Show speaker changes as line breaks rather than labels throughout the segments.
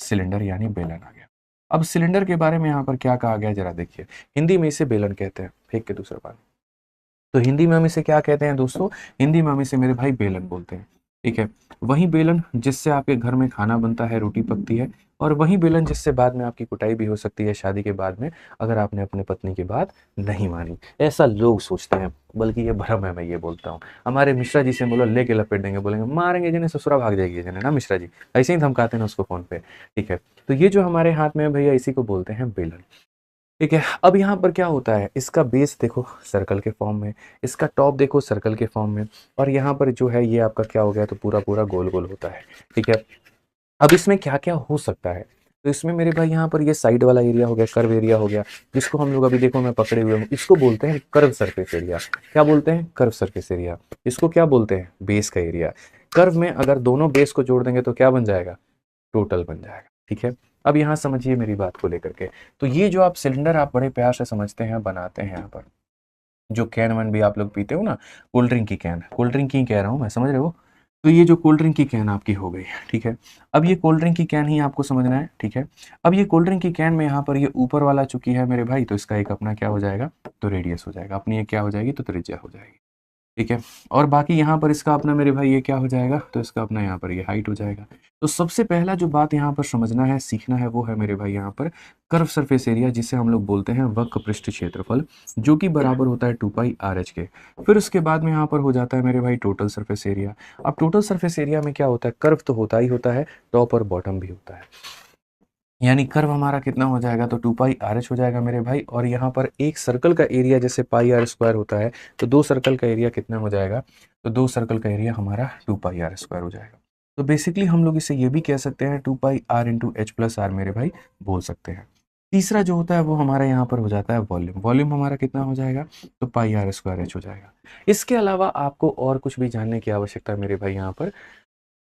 Cylinder यानी बेलन आ गया। अब सिलेंडर के बारे में यहाँ पर क्या कहा गया जरा देखिए, हिंदी में इसे बेलन कहते हैं, फेंक के दूसरा पानी। तो हिंदी में हम इसे क्या कहते हैं दोस्तों, हिंदी में हम इसे मेरे भाई बेलन बोलते हैं, ठीक है। वही बेलन जिससे आपके घर में खाना बनता है, रोटी पकती है, और वही बेलन जिससे बाद में आपकी कुटाई भी हो सकती है शादी के बाद में, अगर आपने अपने पत्नी की बात नहीं मानी। ऐसा लोग सोचते हैं, बल्कि ये भ्रम है, मैं ये बोलता हूँ। हमारे मिश्रा जी से बोलो लेके लपेट देंगे, बोलेंगे मारेंगे जिन्हें ससुरा भाग जाएगी जिन्हें, ना मिश्रा जी, ऐसे ही धमकाते हैं उसको फोन पे, ठीक है। तो ये जो हमारे हाथ में है भैया, इसी को बोलते हैं बेलन, ठीक है। अब यहाँ पर क्या होता है, इसका बेस देखो सर्कल के फॉर्म में, इसका टॉप देखो सर्कल के फॉर्म में, और यहाँ पर जो है ये आपका क्या हो गया, तो पूरा पूरा गोल गोल होता है, ठीक है। अब इसमें क्या क्या हो सकता है, तो इसमें मेरे भाई यहाँ पर ये साइड वाला एरिया हो गया, कर्व एरिया हो गया, जिसको हम लोग अभी देखो मैं पकड़े हुए हूँ, इसको बोलते हैं कर्व सरफेस एरिया। क्या बोलते हैं, कर्व सरफेस एरिया। इसको क्या बोलते हैं, बेस का एरिया। कर्व में अगर दोनों बेस को जोड़ देंगे तो क्या बन जाएगा, टोटल बन जाएगा, ठीक है। अब यहाँ समझिए मेरी बात को लेकर के, तो ये जो आप सिलेंडर आप बड़े प्यार से समझते हैं, बनाते हैं यहाँ पर, जो कैन वैन भी आप लोग पीते हो ना, कोल्ड ड्रिंक की कैन, कोल्ड ड्रिंक की कह रहा हूँ मैं, समझ रहे हो। तो ये जो कोल्ड ड्रिंक की कैन आपकी हो गई, ठीक है। अब ये कोल्ड ड्रिंक की कैन ही आपको समझना है, ठीक है। अब ये कोल्ड ड्रिंक की कैन में यहाँ पर ये ऊपर वाला चुकी है मेरे भाई, तो इसका एक अपना क्या हो जाएगा, तो रेडियस हो जाएगा, अपनी ये क्या हो जाएगी, तो त्रिज्या हो जाएगी, ठीक है। और बाकी यहाँ पर इसका अपना मेरे भाई ये क्या हो जाएगा, तो इसका अपना यहाँ पर ये हाइट हो जाएगा। तो सबसे पहला जो बात यहाँ पर समझना है, सीखना है, वो है मेरे भाई यहाँ पर कर्व सरफेस एरिया, जिसे हम लोग बोलते हैं वक्र पृष्ठ क्षेत्रफल, जो कि बराबर होता है 2 पाई RH के। फिर उसके बाद में यहाँ पर हो जाता है मेरे भाई टोटल सरफेस एरिया। अब टोटल सरफेस एरिया में क्या होता है, कर्व तो होता ही होता है, टॉप और बॉटम भी होता है, यानी कर्व हमारा कितना हो जाएगा, तो 2 पाई RH हो जाएगा मेरे भाई। और यहाँ पर एक सर्कल का एरिया जैसे पाई R² होता है, तो 2 सर्कल का एरिया कितना हो जाएगा, तो 2 सर्कल का एरिया हमारा 2 पाई R² हो जाएगा। तो बेसिकली हम लोग इसे ये भी कह सकते हैं 2 पाई R × H+R मेरे भाई बोल सकते हैं। तीसरा जो होता है वो हमारा यहाँ पर हो जाता है वॉल्यूम। वॉल्यूम हमारा कितना हो जाएगा, तो पाई R² H हो जाएगा। इसके अलावा आपको और कुछ भी जानने की आवश्यकता मेरे भाई यहाँ पर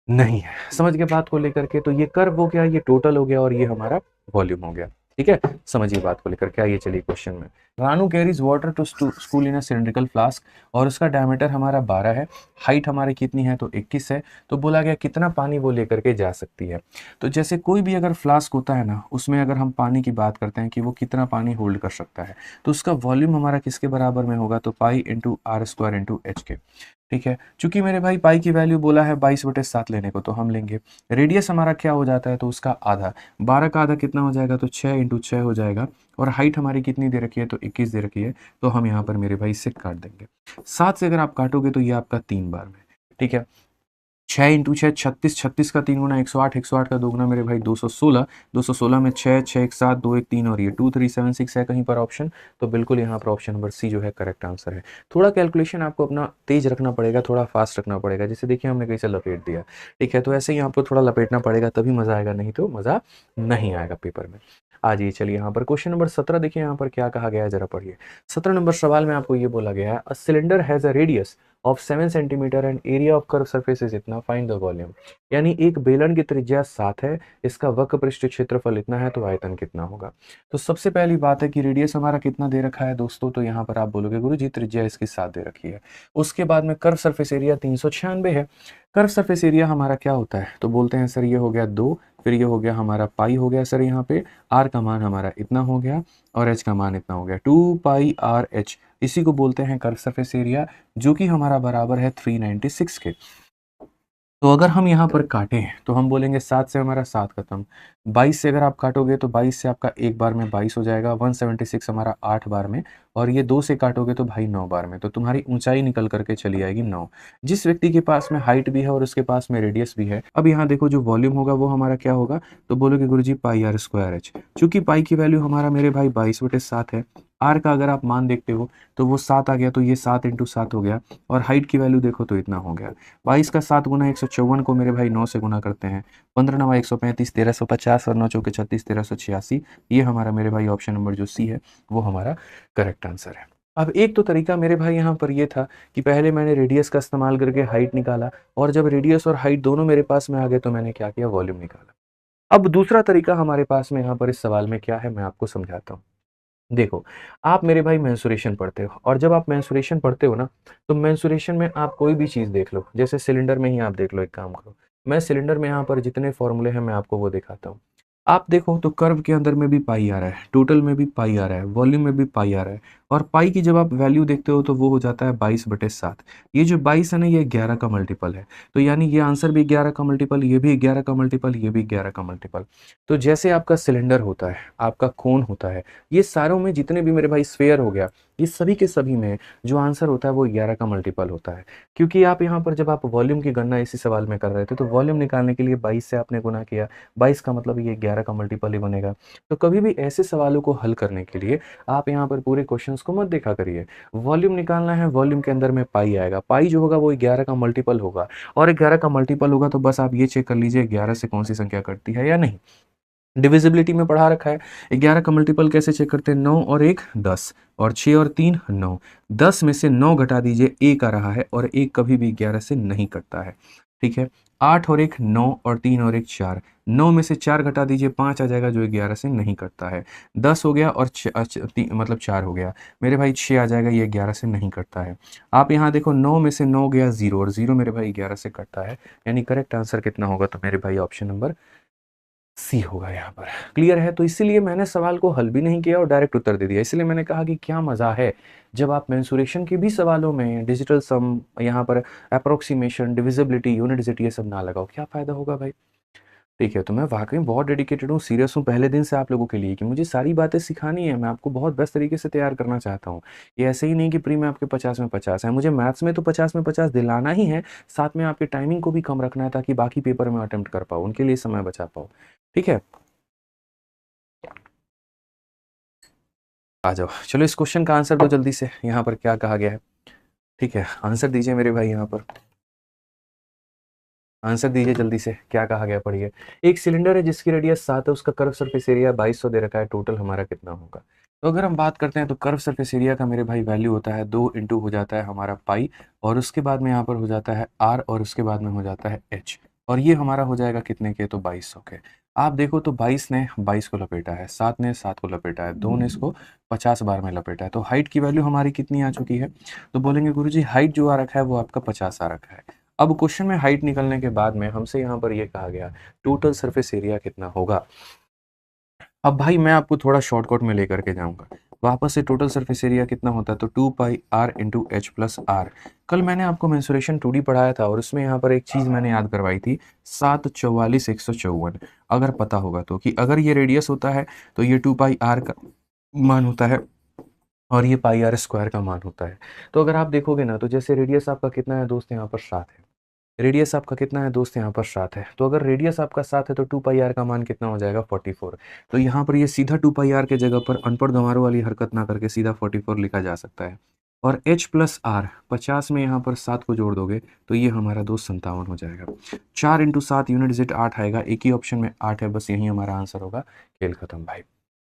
नहीं है। समझ गए बात को लेकर के, तो ये कर्व हो गया, ये टोटल हो गया, और ये हमारा वॉल्यूम हो गया, ठीक है। समझिए बात को लेकर के, आइए चलिए क्वेश्चन में। Ranu carries water to school in a cylindrical flask, और उसका डायमीटर हमारा 12 है, हाइट हमारी कितनी है, तो 21 है। तो बोला गया कितना पानी वो लेकर के जा सकती है। तो जैसे कोई भी अगर फ्लास्क होता है ना, उसमें अगर हम पानी की बात करते हैं कि वो कितना पानी होल्ड कर सकता है, तो उसका वॉल्यूम हमारा किसके बराबर में होगा, तो पाई × R² × H के, ठीक है। चूंकि मेरे भाई पाई की वैल्यू बोला है 22/7 लेने को, तो हम लेंगे। रेडियस हमारा क्या हो जाता है, तो उसका आधा, 12 का आधा कितना हो जाएगा, तो 6 × 6 हो जाएगा। और हाइट हमारी कितनी दे रखी है, तो 21 दे रखी है। तो हम यहाँ पर मेरे भाई इससे काट देंगे, 7 से अगर आप काटोगे तो ये आपका 3 बार में, ठीक है। 6 × 6 36, 36 का 3 गुना 108, 108 का 2 गुना मेरे भाई 216, 216 में 6, 6 1 7, 2 1 3, और ये 2376 है कहीं पर ऑप्शन। तो बिल्कुल यहाँ पर ऑप्शन नंबर सी जो है करेक्ट आंसर है। थोड़ा कैलकुलेशन आपको अपना तेज रखना पड़ेगा, थोड़ा फास्ट रखना पड़ेगा। जैसे देखिए हमने कैसे लपेट दिया, ठीक है। तो ऐसे ही आपको थोड़ा लपेटना पड़ेगा, तभी मजा आएगा, नहीं तो मजा नहीं आएगा पेपर में। आ जाइए चलिए यहाँ पर क्वेश्चन नंबर 17 देखिए यहाँ पर क्या कहा गया है, जरा पढ़िए। 17 नंबर सवाल में आपको ये बोला गया है, a cylinder has a radius of 7 centimetre and area of curve surface is इतना, फाइंड द वॉल्यूम। यानी एक बेलन की त्रिज्या 7 है, इसका वक्र पृष्ठ क्षेत्रफल इतना है, तो आयतन कितना होगा। तो सबसे पहली बात है कि रेडियस हमारा कितना दे रखा है दोस्तों, तो यहाँ पर आप बोलोगे गुरु जी त्रिज्या इसकी 7 दे रखी है। उसके बाद में कर्व सरफेस एरिया 396 है। कर्व सरफेस एरिया हमारा क्या होता है, तो बोलते हैं सर ये हो गया 2, फिर ये हो गया हमारा पाई हो गया सर, यहाँ पे आर का मान हमारा इतना हो गया, और एच का मान इतना हो गया, 2 पाई R H। इसी को बोलते हैं कर्व सरफेस एरिया, जो कि हमारा बराबर है 396 के। तो अगर हम यहाँ पर काटें तो हम बोलेंगे 7 से हमारा 7 खत्म, 22 से अगर आप काटोगे तो 22 से आपका एक बार में 22 हो जाएगा, 176 हमारा 8 बार में, और ये 2 से काटोगे तो भाई 9 बार में। तो तुम्हारी ऊंचाई निकल करके चली आएगी 9। जिस व्यक्ति के पास में हाइट भी है और उसके पास में रेडियस भी है, अब यहाँ देखो जो वॉल्यूम होगा वो हमारा क्या होगा, तो बोलोगे गुरुजी पाई R²H। चूंकि पाई की वैल्यू हमारा मेरे भाई 22/7 है, आर का अगर आप मान देखते हो तो वो 7 आ गया, तो ये 7 × 7 हो गया, और हाइट की वैल्यू देखो तो इतना हो गया। 22 का 7 गुना 154 को मेरे भाई 9 से गुना करते हैं, 15 9 135, 1350, और 9 चौके 36, 1386। ये हमारा मेरे भाई ऑप्शन नंबर जो सी है वो हमारा करेक्ट आंसर है। अब एक तो तरीका मेरे भाई यहाँ पर ये था कि पहले मैंने रेडियस का इस्तेमाल करके हाइट निकाला, और जब रेडियस और हाइट दोनों मेरे पास में आ गए तो मैंने क्या किया, वॉल्यूम निकाला। अब दूसरा तरीका हमारे पास में यहाँ पर इस सवाल में क्या है, मैं आपको समझाता हूँ। देखो, आप मेरे भाई मेंसुरेशन पढ़ते हो, और जब आप मेंसुरेशन पढ़ते हो ना, तो मेंसुरेशन में आप कोई भी चीज़ देख लो, जैसे सिलेंडर में ही आप देख लो, एक काम करो, मैं सिलेंडर में यहाँ पर जितने फॉर्मूले हैं मैं आपको वो दिखाता हूँ। आप देखो तो कर्व के अंदर में भी पाई आ रहा है, टोटल में भी पाई आ रहा है, वॉल्यूम में भी पाई आ रहा है, और पाई की जब आप वैल्यू देखते हो तो वो हो जाता है 22/7। ये जो 22 है ना, ये 11 का मल्टीपल है। तो यानी ये आंसर भी 11 का मल्टीपल, ये भी 11 का मल्टीपल, ये भी 11 का मल्टीपल। तो जैसे आपका सिलेंडर होता है, आपका कोन होता है, ये सारों में जितने भी मेरे भाई स्फेयर हो गया, ये सभी के सभी में जो आंसर होता है वो 11 का मल्टीपल होता है। क्योंकि आप यहाँ पर जब आप वॉल्यूम की गणना इसी सवाल में कर रहे थे, तो वॉल्यूम निकालने के लिए 22 से आपने गुना किया, 22 का मतलब ये 11 का मल्टीपल ही बनेगा। तो कभी भी ऐसे सवालों को हल करने के लिए आप यहाँ पर पूरे क्वेश्चंस को मत देखा करिए। वॉल्यूम निकालना है, वॉल्यूम के अंदर में पाई आएगा, पाई जो होगा वो 11 का मल्टीपल होगा, और 11 का मल्टीपल होगा तो बस आप ये चेक कर लीजिए 11 से कौन सी संख्या कटती है या नहीं। डिविजिबिलिटी में पढ़ा रखा है, 11 का मल्टीपल कैसे चेक करते हैं, 9 और 1 10, और 6 और 3 9। 10 में से 9 घटा दीजिए, एक आ रहा है, और एक कभी भी 11 से नहीं कटता है। ठीक है। 8 और 1 9, और 3 और 1 4। 9 में से 4 घटा दीजिए, 5 आ जाएगा जो 11 से नहीं कटता है। 10 हो गया, और मतलब 4 हो गया मेरे भाई, 6 आ जाएगा, ये 11 से नहीं कटता है। आप यहाँ देखो 9 में से 9 गया 0, और 0 मेरे भाई 11 से कटता है। यानी करेक्ट आंसर कितना होगा, तो मेरे भाई ऑप्शन नंबर सी होगा यहाँ पर। क्लियर है। तो इसीलिए मैंने सवाल को हल भी नहीं किया और डायरेक्ट उत्तर दे दिया। इसलिए मैंने कहा कि क्या मज़ा है जब आप मेंसुरेशन के भी सवालों में डिजिटल सम, यहाँ पर अप्रोक्सीमेशन, डिविजिबिलिटी, यूनिट ये सब ना लगाओ, क्या फ़ायदा होगा भाई। ठीक है। तो मैं वाकई बहुत डेडिकेटेड हूँ, सीरियस हूँ पहले दिन से आप लोगों के लिए, कि मुझे सारी बातें सिखानी है, मैं आपको बहुत बेस्ट तरीके से तैयार करना चाहता हूँ। ये ऐसे ही नहीं कि प्री में आपके 50 में 50 है, मुझे मैथ्स में तो 50 में 50 दिलाना ही है, साथ में आपकी टाइमिंग को भी कम रखना है, ताकि बाकी पेपर में अटेम्प्ट कर पाऊँ, उनके लिए समय बचा पाऊँ। ठीक है। आ जाओ, चलो इस क्वेश्चन का आंसर दो जल्दी से, यहाँ पर क्या कहा गया है। ठीक है, आंसर दीजिए मेरे भाई, यहाँ पर आंसर दीजिए जल्दी से, क्या कहा गया पढ़िए। एक सिलेंडर है जिसकी रेडियस 7 है, उसका कर्व सरफेस एरिया 2200 दे रखा है, टोटल हमारा कितना होगा। तो अगर हम बात करते हैं तो कर्व सरफेस एरिया का मेरे भाई वैल्यू होता है 2 इंटू हो जाता है हमारा पाई, और उसके बाद में यहाँ पर हो जाता है आर, और उसके बाद में हो जाता है एच, और ये हमारा हो जाएगा कितने के, तो 2200 के। आप देखो तो 22 ने 22 को लपेटा है, 7 ने 7 को लपेटा है, 2 ने इसको 50 बार में लपेटा है, तो हाइट की वैल्यू हमारी कितनी आ चुकी है। तो बोलेंगे गुरुजी हाइट जो आ रखा है वो आपका 50 आ रखा है। अब क्वेश्चन में हाइट निकलने के बाद में हमसे यहाँ पर ये कहा गया टोटल सरफेस एरिया कितना होगा। अब भाई मैं आपको थोड़ा शॉर्टकट में लेकर के जाऊंगा, वापस से टोटल सरफेस एरिया कितना होता है, तो 2 pi r into h plus r. कल मैंने आपको मेंसुरेशन 2D पढ़ाया था, और उसमें यहाँ पर एक चीज़ मैंने याद करवाई थी, 7 44 154। अगर पता होगा तो, कि अगर ये रेडियस होता है तो ये 2 पाई आर का मान होता है, और ये पाई आर स्क्वायर का मान होता है। तो अगर आप देखोगे ना, तो जैसे रेडियस आपका कितना है दोस्त, यहाँ पर 7 है, रेडियस आपका कितना है दोस्त, यहाँ पर 7 है, तो अगर रेडियस आपका 7 है तो 2 पाई आर का मान कितना हो जाएगा, 44। तो यहाँ पर ये सीधा 2 पाई आर के जगह पर अनपढ़ गंवारों वाली हरकत ना करके सीधा 44 लिखा जा सकता है। और h प्लस आर 50 में यहाँ पर 7 को जोड़ दोगे तो ये हमारा दोस्त 57 हो जाएगा। 4 इंटू 7 यूनिट डिजिट 8 आएगा, एक ही ऑप्शन में 8 है, बस यही हमारा आंसर होगा। खेल खत्म भाई।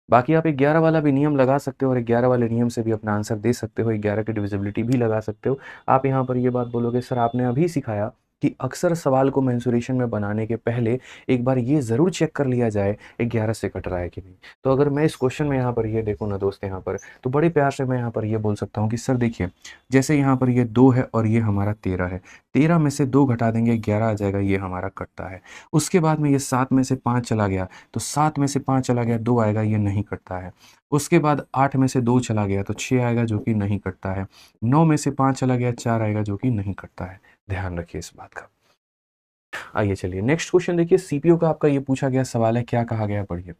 बाकी आप 11 वाला भी नियम लगा सकते हो, और 11 वाले नियम से भी अपना आंसर दे सकते हो, 11 की डिविजिबिलिटी भी लगा सकते हो। आप यहाँ पर ये बात बोलोगे सर आपने अभी सिखाया कि अक्सर सवाल को मेंसुरेशन में बनाने के पहले एक बार ये ज़रूर चेक कर लिया जाए 11 से कट रहा है कि नहीं। तो अगर मैं इस क्वेश्चन में यहाँ पर ये देखूँ ना दोस्त, यहाँ पर तो बड़े प्यार से मैं यहाँ पर ये बोल सकता हूँ कि सर देखिए, जैसे यहाँ पर ये 2 है और ये हमारा 13 है, 13 में से 2 घटा देंगे 11 आ जाएगा, ये हमारा कटता है। उसके बाद में ये 7 में से 5 चला गया, तो 7 में से 5 चला गया, 2 आएगा, ये नहीं कटता है। उसके बाद 8 में से 2 चला गया तो 6 आएगा, जो कि नहीं कटता है। 9 में से 5 चला गया, 4 आएगा, जो कि नहीं कटता है। ध्यान रखिए इस बात का। आइए चलिए नेक्स्ट क्वेश्चन देखिए, सीपीयू का आपका ये पूछा गया सवाल है, क्या कहा गया पढ़िए।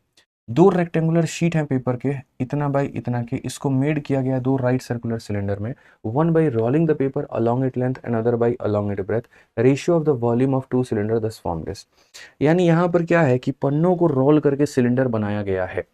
दो रेक्टेंगुलर शीट हैं पेपर के, इतना बाई इतना के, इसको मेड किया गया दो राइट सर्कुलर सिलेंडर में, one by rolling the paper along its length and other by along its breadth, ratio of the volume of two cylinder thus formed this. यानी यहाँ पर क्या है कि पन्नों को रोल करके सिलेंडर बनाया गया है,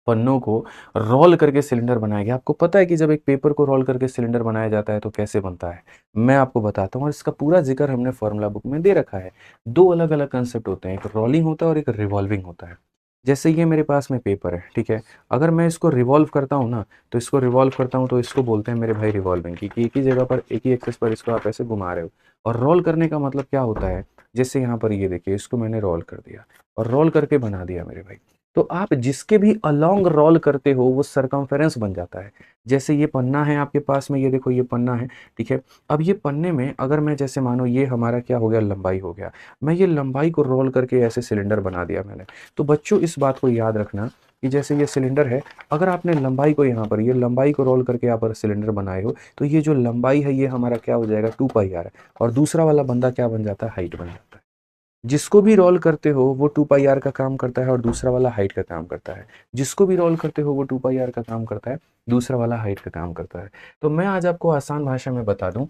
पन्नों को रोल करके सिलेंडर बनाया गया। आपको पता है कि जब एक पेपर को रोल करके सिलेंडर बनाया जाता है तो कैसे बनता है, मैं आपको बताता हूँ, और इसका पूरा जिक्र हमने फॉर्मूला बुक में दे रखा है। दो अलग अलग कंसेप्ट होते हैं, एक रोलिंग होता है और एक रिवॉल्विंग होता है। जैसे ये मेरे पास में पेपर है, ठीक है, अगर मैं इसको रिवॉल्व करता हूँ ना, तो इसको रिवॉल्व करता हूँ तो इसको बोलते हैं मेरे भाई रिवॉल्विंग, क्योंकि एक ही जगह पर एक ही एक्सेस पर इसको आप ऐसे घुमा रहे हो। और रोल करने का मतलब क्या होता है, जैसे यहाँ पर ये देखिए, इसको मैंने रोल कर दिया और रोल करके बना दिया मेरे भाई, तो आप जिसके भी अलोंग रोल करते हो वो सरकमफेरेंस बन जाता है। जैसे ये पन्ना है आपके पास में, ये देखो ये पन्ना है, ठीक है। अब ये पन्ने में अगर मैं जैसे मानो ये हमारा क्या हो गया, लंबाई हो गया, मैं ये लंबाई को रोल करके ऐसे सिलेंडर बना दिया मैंने। तो बच्चों इस बात को याद रखना कि जैसे ये सिलेंडर है, अगर आपने लंबाई को यहाँ पर ये लंबाई को रोल करके यहाँ पर सिलेंडर बनाए हो, तो ये जो लंबाई है ये हमारा क्या हो जाएगा, 2πr, और दूसरा वाला बंदा क्या बन जाता है, हाइट बन जाता है। जिसको भी रोल करते हो वो 2πr का काम करता है और दूसरा वाला हाइट का काम करता है। जिसको भी रोल करते हो वो 2πr का काम करता है, दूसरा वाला हाइट का काम करता है। तो मैं आज आपको आसान भाषा में बता दूं,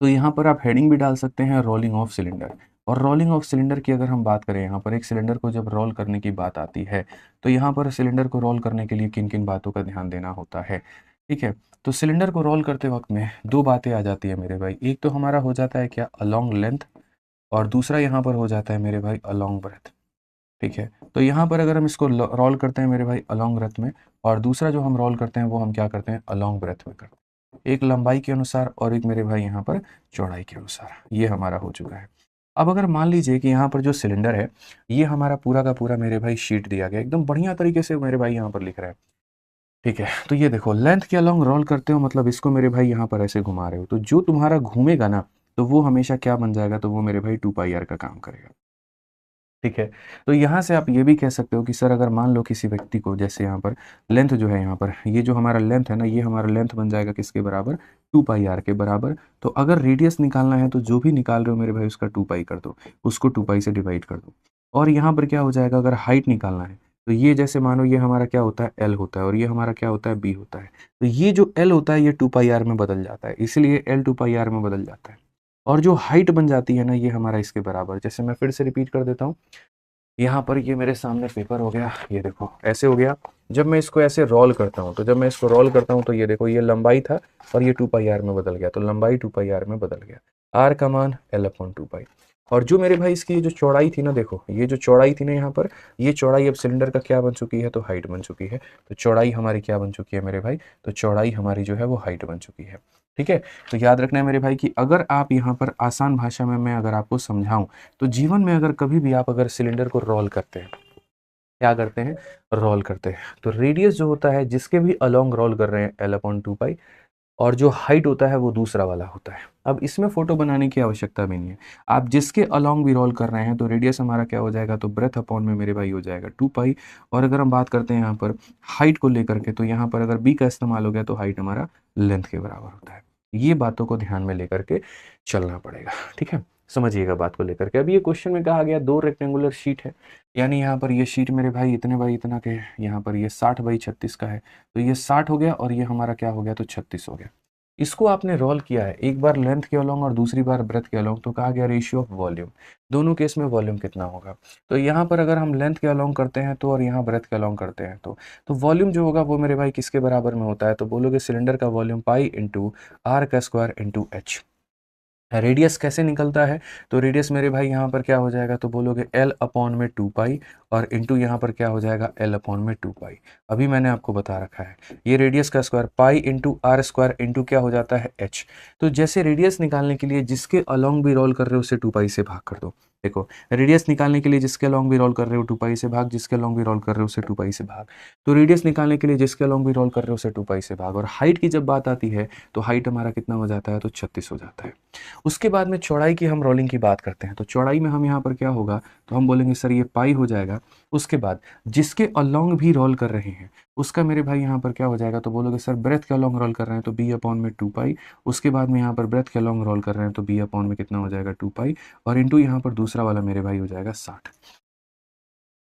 तो यहाँ पर आप हेडिंग भी डाल सकते हैं, रोलिंग ऑफ सिलेंडर। और रोलिंग ऑफ सिलेंडर की अगर हम बात करें, यहाँ पर एक सिलेंडर को जब रोल करने की बात आती है, तो यहाँ पर सिलेंडर को रोल करने के लिए किन किन बातों का ध्यान देना होता है, ठीक है। तो सिलेंडर को रोल करते वक्त में दो बातें आ जाती है मेरे भाई। एक तो हमारा हो जाता है क्या, अलोंग लेंथ, और दूसरा यहाँ पर हो जाता है मेरे भाई अलोंग ब्रेथ, ठीक है। तो यहाँ पर अगर हम इसको रोल करते हैं मेरे भाई अलोंग ब्रेथ में, और दूसरा जो हम रोल करते हैं वो हम क्या करते हैं, अलोंग ब्रेथ में करते हैं। एक लंबाई के अनुसार और एक मेरे भाई यहाँ पर चौड़ाई के अनुसार, ये हमारा हो चुका है। अब अगर मान लीजिए कि यहाँ पर जो सिलेंडर है ये हमारा पूरा का पूरा मेरे भाई शीट दिया गया, एकदम बढ़िया तरीके से मेरे भाई यहाँ पर लिख रहा है, ठीक है। तो ये देखो लेंथ के अलोंग रोल करते हो, मतलब इसको मेरे भाई यहाँ पर ऐसे घुमा रहे हो, तो जो तुम्हारा घूमेगा ना, तो वो हमेशा क्या बन जाएगा, तो वो मेरे भाई 2πr का काम करेगा, ठीक है। तो यहाँ से आप ये भी कह सकते हो कि सर अगर मान लो किसी व्यक्ति को, जैसे यहाँ पर लेंथ जो है, यहाँ पर ये जो हमारा लेंथ है ना, ये हमारा लेंथ बन जाएगा किसके बराबर, 2πr के बराबर। तो अगर रेडियस निकालना है तो जो भी निकाल रहे हो मेरे भाई उसका 2π कर दो, उसको 2π से डिवाइड कर दो। और यहाँ पर क्या हो जाएगा, अगर हाइट निकालना है तो ये जैसे मानो ये हमारा क्या होता है, एल होता है, और ये हमारा क्या होता है, बी होता है। तो ये जो एल होता है ये 2πr में बदल जाता है, इसलिए एल 2πr में बदल जाता है। और जो हाइट बन जाती है ना ये हमारा इसके बराबर, जैसे मैं फिर से रिपीट कर देता हूँ, यहाँ पर ये मेरे सामने पेपर हो गया, ये देखो ऐसे हो गया। जब मैं इसको ऐसे रोल करता हूँ, तो जब मैं इसको रोल करता हूँ तो ये देखो ये लंबाई था और ये 2πr में बदल गया, तो लंबाई 2πr में बदल गया, आर का मान L/2π। और जो मेरे भाई इसकी ये जो चौड़ाई थी ना, देखो ये जो चौड़ाई थी ना यहाँ पर, ये चौड़ाई अब सिलेंडर का क्या बन चुकी है, तो हाइट बन चुकी है। तो चौड़ाई हमारी क्या बन चुकी है मेरे भाई, तो चौड़ाई हमारी जो है वो हाइट बन चुकी है, ठीक है। तो याद रखना है मेरे भाई कि अगर आप यहाँ पर आसान भाषा में मैं अगर आपको समझाऊं, तो जीवन में अगर कभी भी आप अगर सिलेंडर को रोल करते हैं, क्या करते हैं, रोल करते हैं, तो रेडियस जो होता है जिसके भी अलोंग रोल कर रहे हैं L/2π, और जो हाइट होता है वो दूसरा वाला होता है। अब इसमें फोटो बनाने की आवश्यकता भी नहीं है, आप जिसके अलोंग भी रोल कर रहे हैं तो रेडियस हमारा क्या हो जाएगा, तो ब्रेथ अपॉन में मेरे भाई हो जाएगा 2π। और अगर हम बात करते हैं यहाँ पर हाइट को लेकर के, तो यहाँ पर अगर b का इस्तेमाल हो गया तो हाइट हमारा लेंथ के बराबर होता है। ये बातों को ध्यान में लेकर के चलना पड़ेगा, ठीक है। समझिएगा बात को लेकर के। अब ये क्वेश्चन में कहा गया दो रेक्टेंगुलर शीट है, यानी यहाँ पर ये शीट मेरे भाई इतने बाई इतना के, यहाँ पर ये 60/36 का है, तो ये 60 हो गया और ये हमारा क्या हो गया, तो 36 हो गया। इसको आपने रोल किया है, एक बार लेंथ के अलोंग और दूसरी बार ब्रेथ के अलोंग, तो कहा गया रेशियो ऑफ वॉल्यूम, दोनों केस में वॉल्यूम कितना होगा। तो यहाँ पर अगर हम लेंथ के अलोंग करते हैं तो, और यहाँ ब्रेथ के अलोंग करते हैं तो वॉल्यूम जो होगा वो मेरे भाई किसके बराबर में होता है, तो बोलोगे सिलेंडर का वॉल्यूम पाई इंटू आर का स्क्वायर इंटू एच। रेडियस कैसे निकलता है, तो रेडियस मेरे भाई यहाँ पर क्या हो जाएगा, तो बोलोगे L/2π, और इंटू यहाँ पर क्या हो जाएगा, L/2π। अभी मैंने आपको बता रखा है ये रेडियस का square pi into r square into क्या हो जाता है, h। तो जैसे रेडियस निकालने के लिए जिसके अलोंग भी रोल कर रहे हो उसे 2π से भाग कर दो। देखो रेडियस निकालने के लिए जिसके अलोंग भी रोल कर रहे हो 2π से भाग, जिसके अलोंग भी रोल कर रहे हो उसे 2π से भाग। तो रेडियस निकालने के लिए जिसके अलोंग भी रोल कर रहे हो उसे 2π से भाग। और हाइट की जब बात आती है तो हाइट हमारा कितना हो जाता है, तो 36 हो जाता है। उसके बाद में चौड़ाई की हम रोलिंग की बात करते हैं, तो चौड़ाई में हम यहाँ पर क्या होगा, तो हम बोलेंगे सर ये पाई हो जाएगा। उसके बाद जिसके अलोंग भी रोल कर रहे हैं उसका मेरे भाई यहाँ पर क्या हो जाएगा, तो बोलोगे सर ब्रेथ के अलोंग रोल कर रहे हैं तो B/2π। उसके बाद में यहाँ पर ब्रेथ के अलोंग रोल कर रहे हैं तो B/में में कितना हो जाएगा, 2π, और इंटू यहाँ पर दूसरा वाला मेरे भाई हो जाएगा 60।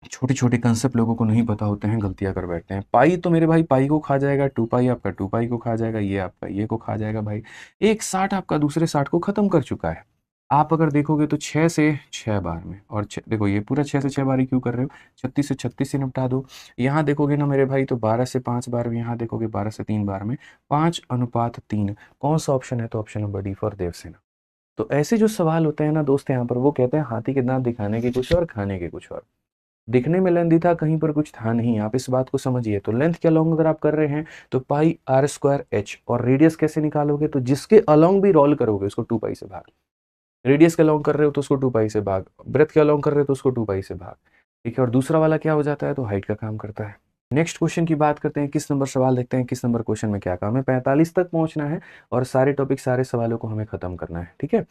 छोटे छोटे कंसेप्ट लोगों को नहीं पता होते हैं, गलतियां कर बैठते हैं। पाई तो मेरे भाई पाई को खा जाएगा, 2π आपका 2π को खा जाएगा, ये आपका ये को खा जाएगा भाई। एक 60 आपका दूसरे 60 को खत्म कर चुका है। आप अगर देखोगे तो 6 से 6 बार में, और देखो ये पूरा 6 से 6 बार ही क्यों कर रहे हो, 36 से 36 से निपटा दो। यहाँ देखोगे ना मेरे भाई तो 12 से 5 बार में, यहाँ देखोगे 12 से 3 बार में, 5:3। कौन सा ऑप्शन है, तो option number D for Devsena. तो ऐसे जो सवाल होते हैं ना दोस्त, यहाँ पर वो कहते हैं हाथी के दांत दिखाने के कुछ और खाने के कुछ और। दिखने में लेंथी था, कहीं पर कुछ था नहीं, आप इस बात को समझिए। तो लेंथ के अलोंग अगर आप कर रहे हैं तो पाई आर स्क्वायर एच, और रेडियस कैसे निकालोगे, तो जिसके अलोंग भी रोल करोगे उसको 2π से भाग। रेडियस के अलोंग कर रहे हो तो उसको 2π से भाग, ब्रेथ के अलोंग कर रहे हो तो उसको 2π से भाग। ठीक है, और दूसरा वाला क्या हो जाता है, तो हाइट का काम करता है। नेक्स्ट क्वेश्चन की बात करते हैं, किस नंबर सवाल देखते हैं, किस नंबर क्वेश्चन में क्या काम है, 45 तक पहुंचना है और सारे टॉपिक सारे सवालों को हमें खत्म करना है। ठीक है,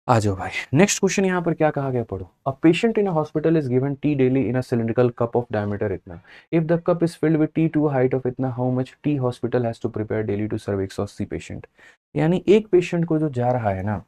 आ जाओ भाई। नेक्स्ट क्वेश्चन यहाँ पर क्या कहा गया, पढ़ो। A patient in a hospital is given tea daily in a cylindrical cup of diameter इतना। If the cup is filled with tea to a height of इतना, how much tea hospital has to prepare daily to serve 180 patient. यानी एक patient को जो जा रहा है ना,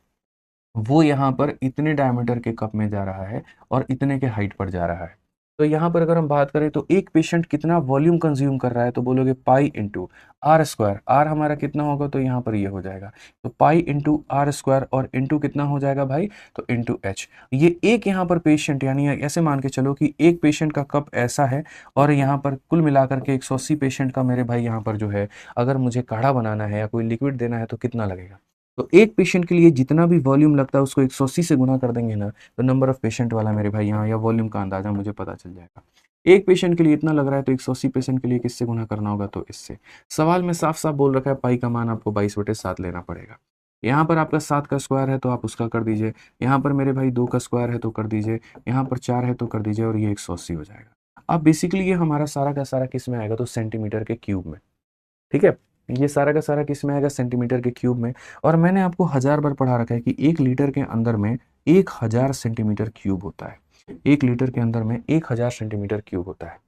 वो यहाँ पर इतने डायमीटर के कप में जा रहा है और इतने के हाइट पर जा रहा है। तो यहाँ पर अगर हम बात करें तो एक पेशेंट कितना वॉल्यूम कंज्यूम कर रहा है, तो बोलोगे pi into r square. R हमारा कितना होगा, तो यहाँ पर ये हो जाएगा, तो पाई इंटू आर स्क्वायर और इंटू कितना हो जाएगा भाई, तो इंटू एच। ये एक यहाँ पर पेशेंट, यानी ऐसे मान के चलो कि एक पेशेंट का कप ऐसा है और यहाँ पर कुल मिलाकर के 180 पेशेंट का मेरे भाई यहाँ पर जो है, अगर मुझे काढ़ा बनाना है या कोई लिक्विड देना है तो कितना लगेगा। तो एक पेशेंट के लिए जितना भी वॉल्यूम लगता है उसको 180 से गुना कर देंगे ना, तो नंबर ऑफ पेशेंट वाला मेरे भाई यहाँ या वॉल्यूम का अंदाजा मुझे पता चल जाएगा। एक पेशेंट के लिए इतना लग रहा है तो 180 पेशेंट के लिए किससे गुना करना होगा, तो इससे। सवाल में साफ साफ बोल रखा है पाई का मान आपको 22/7 लेना पड़ेगा। यहाँ पर आपका 7 का स्क्वायर है तो आप उसका कर दीजिए, यहाँ पर मेरे भाई 2 का स्क्वायर है तो कर दीजिए, यहाँ पर 4 है तो कर दीजिए, और ये 180 हो जाएगा। अब बेसिकली ये हमारा सारा का सारा किस में आएगा, तो सेंटीमीटर के क्यूब में। ठीक है, ये सारा का सारा किस में आएगा, सेंटीमीटर के क्यूब में। और मैंने आपको 1000 बार पढ़ा रखा है कि 1 लीटर के अंदर में 1000 सेंटीमीटर क्यूब होता है। 1 लीटर के अंदर में 1000 सेंटीमीटर क्यूब होता है।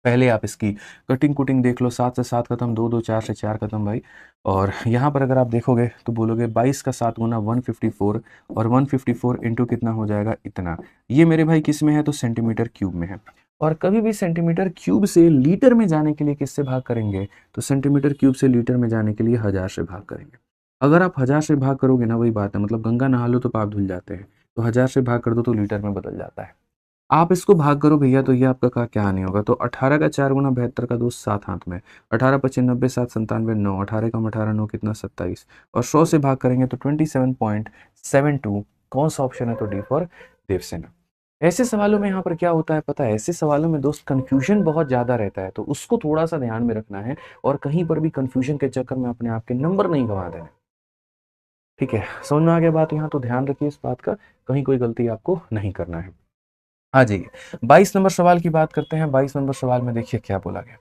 पहले आप इसकी कटिंग कुटिंग देख लो, 7 से 7 खत्म, 2 2 4 से 4 खत्म भाई। और यहाँ पर अगर आप देखोगे तो बोलोगे 22 का 7 गुना 154, और 154 इंटू कितना हो जाएगा, इतना। ये मेरे भाई किस में है, तो सेंटीमीटर क्यूब में है। और कभी भी सेंटीमीटर क्यूब से लीटर में जाने के लिए किससे भाग करेंगे, तो सेंटीमीटर क्यूब से लीटर में जाने के लिए 1000 से भाग करेंगे। अगर आप 1000 से भाग करोगे ना, वही बात है, मतलब गंगा नहा लो तो पाप धुल जाते हैं, तो 1000 से भाग कर दो तो लीटर में बदल जाता है। आप इसको भाग करो भैया, तो ये आपका का क्या नहीं होगा, तो 18 का 4 गुना 72 का 2 7 हाथ में, 18 25 90 7 97 9, 18 कम 18 9 कितना 27, और 100 से भाग करेंगे तो 27.72। कौन सा ऑप्शन है, तो डी फॉर देवसेना। ऐसे सवालों में यहाँ पर क्या होता है पता है, ऐसे सवालों में दोस्त कंफ्यूजन बहुत ज़्यादा रहता है, तो उसको थोड़ा सा ध्यान में रखना है और कहीं पर भी कंफ्यूजन के चक्कर में अपने आप के नंबर नहीं गंवा देने। ठीक है, समझ में आ गया बात यहाँ, तो ध्यान रखिए इस बात का, कहीं कोई गलती आपको नहीं करना है। आ जाइए 22 नंबर सवाल की बात करते हैं। 22 नंबर सवाल में देखिए क्या बोला गया।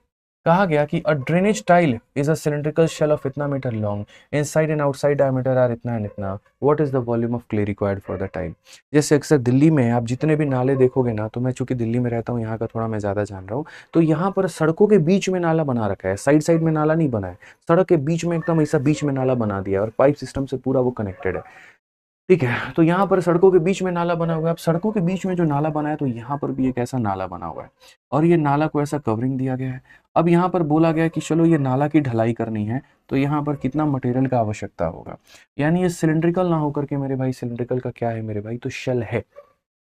कहा गया कि a drainage tile is a cylindrical shell of इतना metre long, inside and outside diameter are इतना एंड इतना, what is the volume of clay required for the tile. जैसे अक्सर दिल्ली में आप जितने भी नाले देखोगे ना, तो मैं चूंकि दिल्ली में रहता हूँ, यहाँ का थोड़ा मैं ज़्यादा जान रहा हूँ, तो यहाँ पर सड़कों के बीच में नाला बना रखा है, साइड साइड में नाला नहीं बना है, सड़क के बीच में एकदम ऐसा बीच में नाला बना दिया है और पाइप सिस्टम से पूरा वो कनेक्टेड है। ठीक है, तो यहाँ पर सड़कों के बीच में नाला बना हुआ है। अब सड़कों के बीच में जो नाला बना है, तो यहाँ पर भी एक ऐसा नाला बना हुआ है और ये नाला को ऐसा कवरिंग दिया गया है। अब यहाँ पर बोला गया है कि चलो ये नाला की ढलाई करनी है, तो यहाँ पर कितना मटेरियल का आवश्यकता होगा। यानी ये सिलिंड्रिकल ना होकर के मेरे भाई, सिलिंड्रिकल का क्या है मेरे भाई, तो शेल है।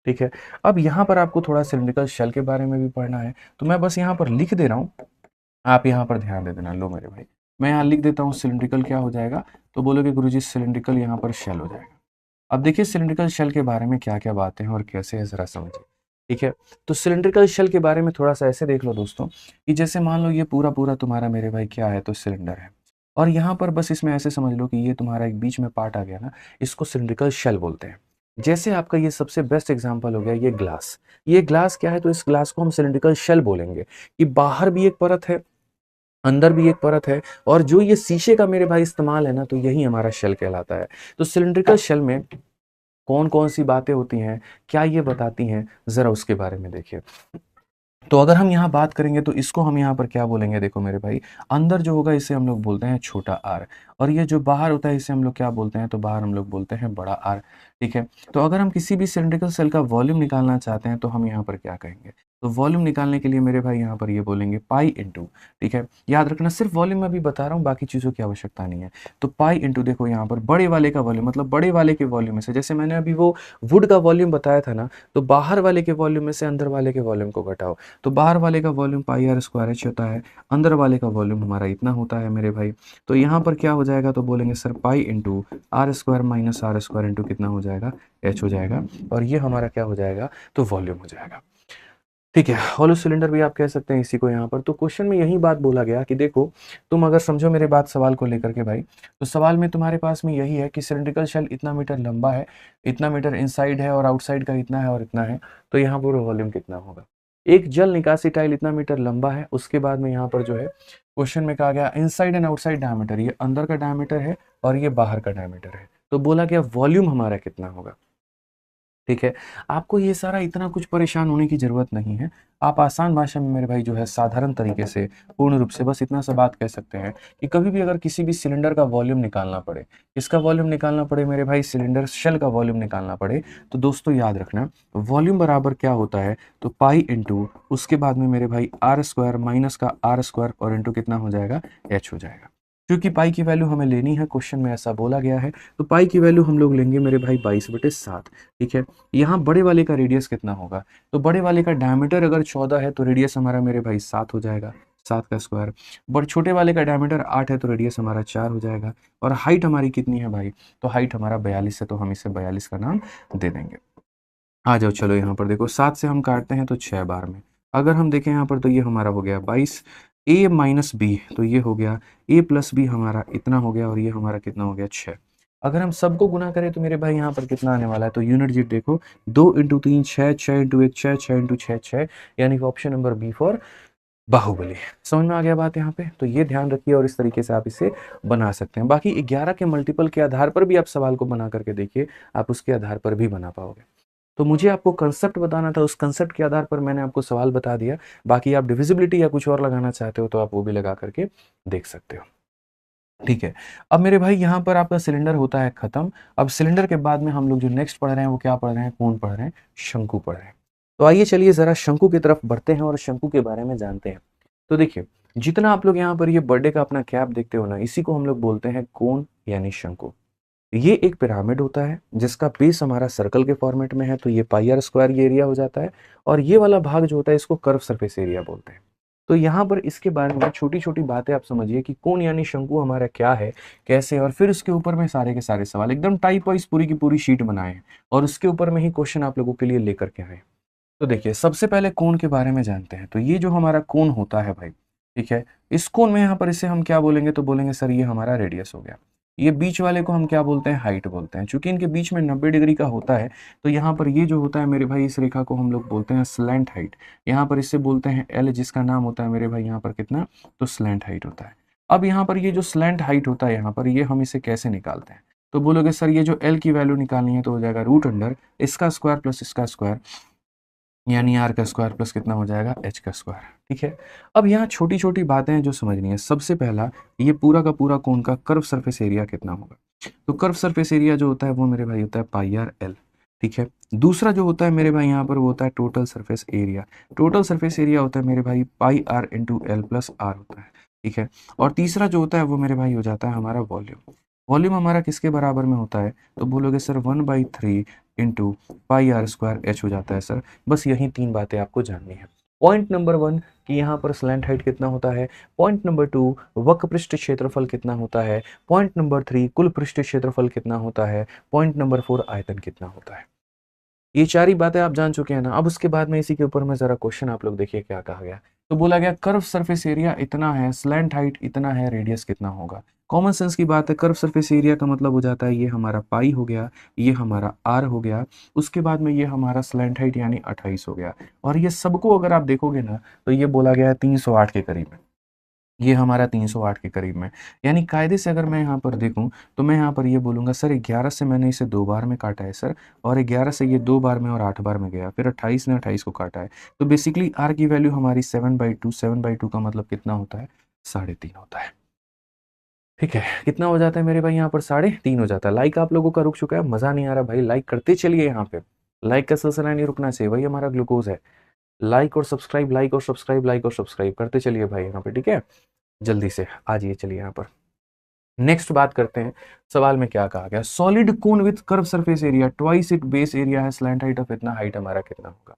ठीक है, अब यहाँ पर आपको थोड़ा सिलिंड्रिकल शेल के बारे में भी पढ़ना है, तो मैं बस यहाँ पर लिख दे रहा हूँ, आप यहाँ पर ध्यान दे देना। लो मेरे भाई, मैं यहाँ लिख देता हूँ सिलिंड्रिकल क्या हो जाएगा, तो बोलोगे गुरुजी सिलिंड्रिकल यहाँ पर शेल हो जाएगा। अब देखिए सिलिंड्रिकल शेल के बारे में क्या क्या बातें हैं और कैसे है, जरा समझिए। ठीक है, तो सिलिंड्रिकल शेल के बारे में थोड़ा सा ऐसे देख लो दोस्तों, कि जैसे मान लो ये पूरा पूरा तुम्हारा मेरे भाई क्या है, तो सिलेंडर है, और यहाँ पर बस इसमें ऐसे समझ लो कि ये तुम्हारा एक बीच में पार्ट आ गया ना, इसको सिलिंड्रिकल शेल बोलते हैं। जैसे आपका ये सबसे बेस्ट एग्जांपल हो गया ये ग्लास। ये ग्लास क्या है, तो इस ग्लास को हम सिलिंड्रिकल शेल बोलेंगे, कि बाहर भी एक परत है, अंदर भी एक परत है, और जो ये शीशे का मेरे भाई इस्तेमाल है ना, तो यही हमारा शेल कहलाता है। तो सिलिंड्रिकल शेल में कौन कौन सी बातें होती हैं, क्या ये बताती हैं, जरा उसके बारे में देखिए। तो अगर हम यहाँ बात करेंगे तो इसको हम यहाँ पर क्या बोलेंगे, देखो मेरे भाई, अंदर जो होगा इसे हम लोग बोलते हैं छोटा आर, और ये जो बाहर होता है इसे हम लोग क्या बोलते हैं, तो बाहर हम लोग बोलते हैं बड़ा आर। ठीक है, तो अगर हम किसी भी सिलिंड्रिकल सेल का वॉल्यूम निकालना चाहते हैं तो हम यहाँ पर क्या कहेंगे, तो वॉल्यूम निकालने के लिए मेरे भाई यहाँ पर ये बोलेंगे पाई इंटू। ठीक है, याद रखना सिर्फ वॉल्यूम में भी बता रहा हूँ, बाकी चीज़ों की आवश्यकता नहीं है। तो पाई इंटू देखो यहाँ पर बड़े वाले का वॉल्यूम, मतलब बड़े वाले के वॉल्यूम में से, जैसे मैंने अभी वो वुड का वॉल्यूम बताया था ना, तो बाहर वाले के वॉल्यूम में से अंदर वाले के वॉल्यूम को घटाओ, तो बाहर वाले का volume pi r square h होता है, अंदर वाले का वॉल्यूम हमारा इतना होता है मेरे भाई। तो यहाँ पर क्या हो जाएगा, तो बोलेंगे sir pi into r square minus r square into कितना हो जाएगा, एच हो जाएगा, और ये हमारा क्या हो जाएगा, तो वॉल्यूम हो जाएगा। ठीक है, हॉलो सिलेंडर भी आप कह सकते हैं इसी को यहाँ पर। तो क्वेश्चन में यही बात बोला गया कि देखो, तुम अगर समझो मेरे बात सवाल को लेकर के भाई, तो सवाल में तुम्हारे पास में यही है कि सिलिंड्रिकल शेल इतना मीटर लंबा है, इतना मीटर इनसाइड है और आउटसाइड का इतना है और इतना है, तो यहाँ पर वॉल्यूम कितना होगा। एक जल निकासी टाइल इतना मीटर लंबा है, उसके बाद में यहाँ पर जो है क्वेश्चन में कहा गया इनसाइड एंड आउटसाइड डायमीटर, ये अंदर का डायमीटर है और ये बाहर का डायमीटर है, तो बोला गया वॉल्यूम हमारा कितना होगा। ठीक है, आपको ये सारा इतना कुछ परेशान होने की ज़रूरत नहीं है। आप आसान भाषा में मेरे भाई जो है साधारण तरीके से, पूर्ण रूप से बस इतना सा बात कह सकते हैं कि कभी भी अगर किसी भी सिलेंडर का वॉल्यूम निकालना पड़े, इसका वॉल्यूम निकालना पड़े मेरे भाई, सिलेंडर शेल का वॉल्यूम निकालना पड़े, तो दोस्तों याद रखना वॉल्यूम बराबर क्या होता है, तो पाई इंटू उसके बाद में मेरे भाई आर स्क्वायर माइनस का आर स्क्वायर और इंटू कितना हो जाएगा, एच हो जाएगा। क्योंकि पाई की वैल्यू हमें लेनी है, क्वेश्चन में ऐसा बोला गया है, तो पाई की वैल्यू हम लोग लेंगे मेरे भाई 22/7। ठीक है, यहाँ बड़े वाले का रेडियस कितना होगा, तो बड़े वाले का डायमीटर अगर 14 है तो रेडियस हमारा मेरे भाई 7 हो जाएगा, 7 का स्क्वायर। बड़े छोटे वाले का डायमीटर 8 है तो रेडियस हमारा 4 हो जाएगा। और हाइट हमारी कितनी है भाई, तो हाइट हमारा 42 है, तो हम इसे 42 का नाम दे देंगे। आ जाओ, चलो यहाँ पर देखो, 7 से हम काटते हैं तो 6 बार में, अगर हम देखें यहाँ पर तो ये हमारा हो गया 22, ए माइनस बी तो ये हो गया ए प्लस बी, हमारा इतना हो गया, और ये हमारा कितना हो गया 6। अगर हम सबको गुना करें तो मेरे भाई यहाँ पर कितना आने वाला है, तो यूनिट जीट देखो, 2 × 3 6, 6 × 1 6, 6 × 6 6, यानी कि option number B for Baahubali. समझ में आ गया बात यहाँ पे, तो ये ध्यान रखिए और इस तरीके से आप इसे बना सकते हैं। बाकी 11 के मल्टीपल के आधार पर भी आप सवाल को बना करके देखिए, आप उसके आधार पर भी बना पाओगे। तो मुझे आपको कंसेप्ट बताना था, उस कंसेप्ट के आधार पर मैंने आपको सवाल बता दिया। बाकी आप डिविजिबिलिटी या कुछ और लगाना चाहते हो तो आप वो भी लगा करके देख सकते हो। ठीक है, अब मेरे भाई यहाँ पर आपका सिलेंडर होता है खत्म। अब सिलेंडर के बाद में हम लोग जो नेक्स्ट पढ़ रहे हैं वो क्या पढ़ रहे हैं, कोण पढ़ रहे हैं, शंकु पढ़ रहे हैं। तो आइए चलिए जरा शंकु की तरफ बढ़ते हैं और शंकु के बारे में जानते हैं। तो देखिए, जितना आप लोग यहाँ पर ये बर्थडे का अपना कैप देखते हो ना, इसी को हम लोग बोलते हैं कोण यानी शंकु। ये एक पिरामिड होता है जिसका बेस हमारा सर्कल के फॉर्मेट में है, तो ये पाई आर स्क्वायर ये एरिया हो जाता है, और ये वाला भाग जो होता है इसको कर्व सरफेस एरिया बोलते हैं। तो यहाँ पर इसके बारे में छोटी छोटी बातें आप समझिए कि कोण यानी शंकु हमारा क्या है, कैसे, और फिर उसके ऊपर में सारे के सारे सवाल एकदम टाइप वाइज पूरी की पूरी शीट बनाए हैं और उसके ऊपर में ही क्वेश्चन आप लोगों के लिए लेकर के आए। तो देखिए, सबसे पहले कोण के बारे में जानते हैं। तो ये जो हमारा कोण होता है भाई, ठीक है, इस कोण में यहाँ पर इसे हम क्या बोलेंगे, तो बोलेंगे सर ये हमारा रेडियस हो गया। ये बीच वाले को हम क्या बोलते हैं, हाइट बोलते हैं। चूंकि इनके बीच में 90 डिग्री का होता है, तो यहाँ पर ये जो होता है मेरे भाई, इस रेखा को हम लोग बोलते हैं स्लैंट हाइट। यहाँ पर इससे बोलते हैं एल, जिसका नाम होता है मेरे भाई यहाँ पर कितना, तो स्लैंट हाइट होता है। अब यहाँ पर ये जो स्लैंट हाइट होता है यहाँ पर, ये हम इसे कैसे निकालते हैं, तो बोलोगे सर ये जो एल की वैल्यू निकालनी है तो हो जाएगा रूट अंडर इसका स्क्वायर प्लस इसका स्क्वायर, यानी आर का स्क्वायर प्लस कितना हो जाएगा, एच का स्क्वायर। ठीक है, अब यहाँ छोटी छोटी बातें हैं जो समझनी है। सबसे पहला, ये पूरा का पूरा कोण का कर्व सरफेस एरिया कितना होगा, तो कर्व सरफेस एरिया जो होता है वो मेरे भाई होता है पाई आर एल। ठीक है, दूसरा जो होता है मेरे भाई यहाँ पर वो होता है total surface area. Total surface area होता है मेरे भाई pi r into l plus r होता है। ठीक है, और तीसरा जो होता है वो मेरे भाई हो जाता है हमारा वॉल्यूम। वॉल्यूम हमारा किसके बराबर में होता है, तो बोलोगे sir 1/3 into pi r square h हो जाता है सर। बस यही 3 बातें आपको जाननी है। पॉइंट नंबर 1 कि यहाँ पर स्लैंट हाइट कितना होता है, पॉइंट नंबर 2 वक्र पृष्ठ क्षेत्रफल कितना होता है, पॉइंट नंबर 3 कुल पृष्ठ क्षेत्रफल कितना होता है, पॉइंट नंबर 4 आयतन कितना होता है। ये 4 ही बातें आप जान चुके हैं ना। अब उसके बाद में इसी के ऊपर में जरा क्वेश्चन आप लोग देखिए क्या कहा गया। तो बोला गया कर्व सरफेस एरिया इतना है, स्लैंट हाइट इतना है, रेडियस कितना होगा। कॉमन सेंस की बात है, कर्व सरफेस एरिया का मतलब हो जाता है ये हमारा पाई हो गया, ये हमारा आर हो गया, उसके बाद में ये हमारा स्लैंट हाइट यानी 28 हो गया। और ये सबको अगर आप देखोगे ना तो ये बोला गया है 308 के करीब में, ये हमारा 308 के करीब में। यानी कायदे से अगर मैं यहाँ पर देखूँ तो मैं यहाँ पर ये बोलूँगा सर 11 से मैंने इसे 2 बार में काटा है सर, और 11 से ये 2 बार में और 8 बार में गया, फिर 28 ने 28 को काटा है। तो बेसिकली आर की वैल्यू हमारी 7/2, 7/2 का मतलब कितना होता है, 3.5 होता है। ठीक है, कितना हो जाता है मेरे भाई यहाँ पर, 3.5 हो जाता है। लाइक आप लोगों का रुक चुका है, मज़ा नहीं आ रहा भाई, लाइक करते चलिए। यहाँ पे लाइक का सिलसिला नहीं रुकना चाहिए, वही हमारा ग्लूकोज है। लाइक और सब्सक्राइब, लाइक और सब्सक्राइब, लाइक और सब्सक्राइब करते चलिए भाई यहाँ पे। ठीक है, जल्दी से आ जाइए, चलिए यहाँ पर नेक्स्ट बात करते हैं। सवाल में क्या कहा गया, solid cone with curve surface area twice it base area है, स्लैंट हाइट ऑफ इतना, हाइट हमारा कितना होगा।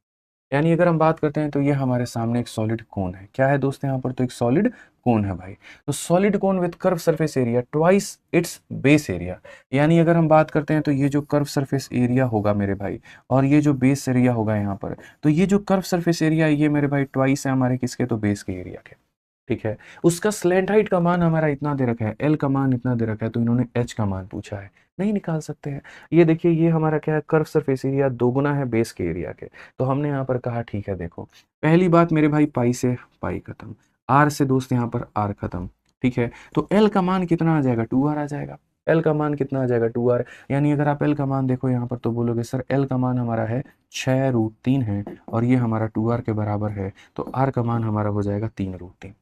यानी अगर हम बात करते हैं तो ये हमारे सामने एक सॉलिड कोन है। क्या है दोस्त यहाँ पर? तो एक सॉलिड कोन है भाई। तो solid cone with curve surface area twice its base area. यानी अगर हम बात करते हैं तो ये जो कर्व सरफेस एरिया होगा मेरे भाई, और ये जो बेस एरिया होगा यहाँ पर, तो ये जो कर्व सरफेस एरिया है ये मेरे भाई ट्वाइस है हमारे किसके? तो बेस के एरिया के। ठीक है। उसका स्लैंट हाइट का मान हमारा इतना दे रखा है, एल का मान इतना दे रखा है, तो इन्होंने एच का मान पूछा है। नहीं निकाल सकते हैं। ये देखिए ये हमारा क्या है? कर्व सरफेस एरिया दोगुना है बेस के एरिया के। तो हमने यहाँ पर कहा ठीक है, देखो पहली बात मेरे भाई, पाई से पाई खत्म, आर से दोस्त यहाँ पर आर खत्म। ठीक है। तो एल का मान कितना आ जाएगा? 2r आ जाएगा। एल का मान कितना आ जाएगा? 2r। यानी अगर आप एल का मान देखो यहाँ पर तो बोलोगे सर एल का मान हमारा है 6√3 है, और ये हमारा 2r के बराबर है, तो आर का मान हमारा हो जाएगा 3√3।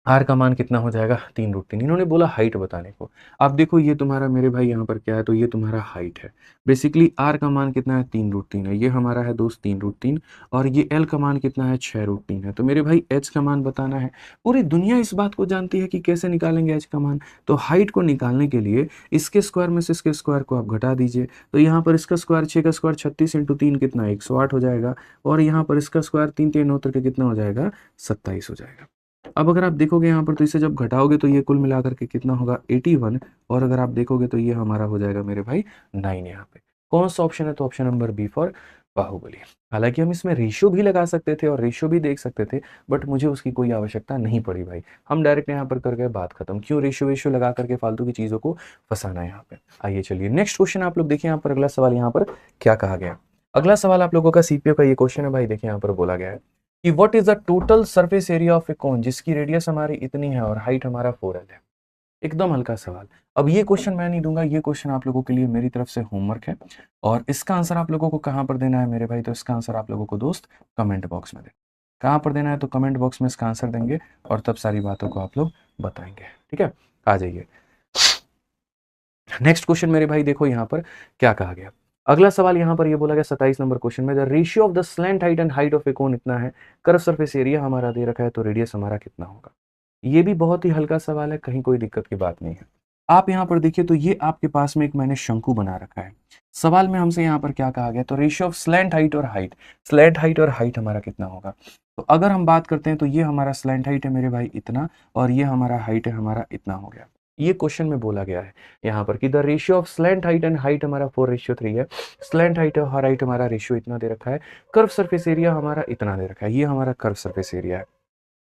आर का मान कितना हो जाएगा? 3√3। इन्होंने बोला हाइट बताने को। अब देखो ये तुम्हारा मेरे भाई यहाँ पर क्या है? तो ये तुम्हारा हाइट है। बेसिकली आर का मान कितना है? 3√3 है। ये हमारा है दोस्त 3√3, और ये एल का मान कितना है? 6√3 है। तो मेरे भाई एच का मान बताना है। पूरी दुनिया इस बात को जानती है कि कैसे निकालेंगे एच का मान। तो हाइट को निकालने के लिए इसके स्क्वायर में से इसके स्क्वायर को आप घटा दीजिए। तो यहाँ पर इसका स्क्वायर 6 का स्क्वायर 36 × 3 कितना? 108 हो जाएगा। और यहाँ पर इसका स्क्वायर 3 3 9 के कितना हो जाएगा? 27 हो जाएगा। अब अगर आप देखोगे यहाँ पर तो इसे जब घटाओगे तो ये कुल मिलाकर के कितना होगा? 81। और अगर आप देखोगे तो ये हमारा हो जाएगा मेरे भाई 9 यहाँ पे। कौन सा ऑप्शन है? तो option number B for Baahubali. हालांकि हम इसमें रेशियो भी लगा सकते थे और रेशियो भी देख सकते थे, बट मुझे उसकी कोई आवश्यकता नहीं पड़ी भाई। हम डायरेक्ट यहाँ पर कर गए, बात खत्म। क्यों रेशियो वेशियो लगा करके फालतू की चीज़ों को फंसाना है यहाँ पे। आइए चलिए नेक्स्ट क्वेश्चन आप लोग देखिए यहाँ पर अगला सवाल यहाँ पर क्या कहा गया। अगला सवाल आप लोगों का सीपीओ का ये क्वेश्चन है भाई। देखिए यहाँ पर बोला गया है कि what is the total surface area of a cone जिसकी रेडियस हमारी इतनी है और हाइट हमारा 4l है। एकदम हल्का सवाल। अब ये क्वेश्चन मैं नहीं दूंगा, ये क्वेश्चन आप लोगों के लिए मेरी तरफ से होमवर्क है, और इसका आंसर आप लोगों को कहाँ पर देना है मेरे भाई? तो इसका आंसर आप लोगों को दोस्त कमेंट बॉक्स में दे। कहाँ पर देना है? तो कमेंट बॉक्स में इसका आंसर देंगे, और तब सारी बातों को आप लोग बताएंगे। ठीक है, आ जाइए नेक्स्ट क्वेश्चन मेरे भाई। देखो यहाँ पर क्या कहा गया। अगला सवाल यहाँ पर ये बोला गया 27 नंबर क्वेश्चन में, the ratio of the slant height and height of a cone इतना है, कर्व सरफेस एरिया हमारा दे रखा है, तो रेडियस हमारा कितना होगा। ये भी बहुत ही हल्का सवाल है, कहीं कोई दिक्कत की बात नहीं है। आप यहाँ पर देखिए तो ये आपके पास में एक मैंने शंकु बना रखा है। सवाल में हमसे यहाँ पर क्या कहा गया? तो रेशियो ऑफ स्लैंट हाइट और हाइट, स्लैंट हाइट और हाइट हमारा कितना होगा। तो अगर हम बात करते हैं तो ये हमारा स्लैंट हाइट है मेरे भाई इतना, और ये हमारा हाइट है हमारा इतना हो गया। ये क्वेश्चन में बोला गया है यहाँ पर कि the ratio of slant height and height हमारा 4:3 है। स्लैंट हाइट और हाइट हमारा रेशियो इतना दे रखा है। कर्व सरफेस एरिया हमारा इतना दे रखा है। ये हमारा कर्व सरफेस एरिया है